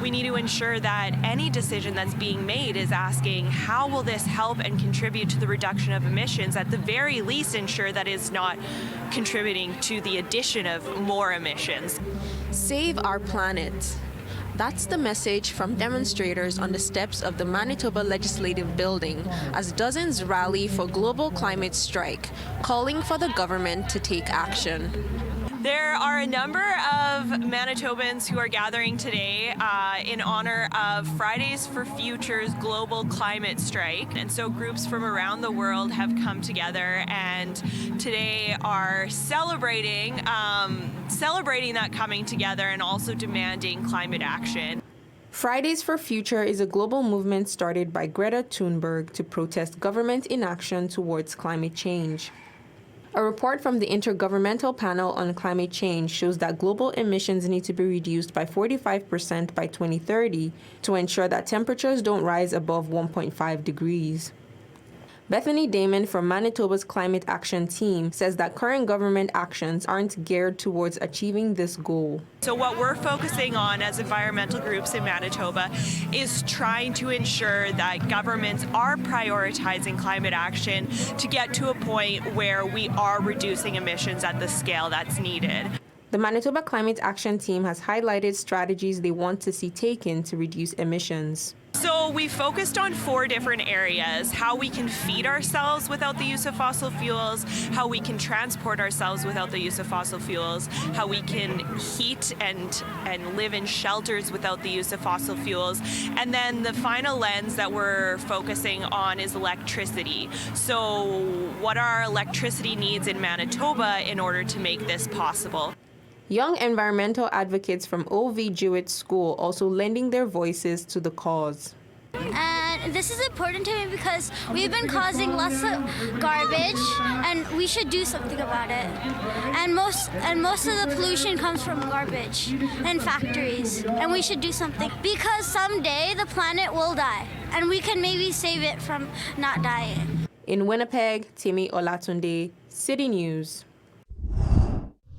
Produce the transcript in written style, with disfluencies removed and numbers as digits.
We need to ensure that any decision that's being made is asking how will this help and contribute to the reduction of emissions, at the very least ensure that it's not contributing to the addition of more emissions. Save our planet. That's the message from demonstrators on the steps of the Manitoba Legislative Building as dozens rally for global climate strike, calling for the government to take action. There are a number of Manitobans who are gathering today in honor of Fridays for Future's global climate strike. And so groups from around the world have come together and today are celebrating that coming together and also demanding climate action. Fridays for Future is a global movement started by Greta Thunberg to protest government inaction towards climate change. A report from the Intergovernmental Panel on Climate Change shows that global emissions need to be reduced by 45% by 2030 to ensure that temperatures don't rise above 1.5 degrees. Bethany Damon from Manitoba's Climate Action Team says that current government actions aren't geared towards achieving this goal. So what we're focusing on as environmental groups in Manitoba is trying to ensure that governments are prioritizing climate action to get to a point where we are reducing emissions at the scale that's needed. The Manitoba Climate Action Team has highlighted strategies they want to see taken to reduce emissions. So we focused on 4 different areas: how we can feed ourselves without the use of fossil fuels, how we can transport ourselves without the use of fossil fuels, how we can heat and live in shelters without the use of fossil fuels, and then the final lens that we're focusing on is electricity. So what are our electricity needs in Manitoba in order to make this possible? Young environmental advocates from O.V. Jewett School also lending their voices to the cause. And this is important to me because we've been causing lots of garbage and we should do something about it. And most of the pollution comes from garbage and factories, and we should do something because someday the planet will die and we can maybe save it from not dying. In Winnipeg, Timmy Olatunde, City News.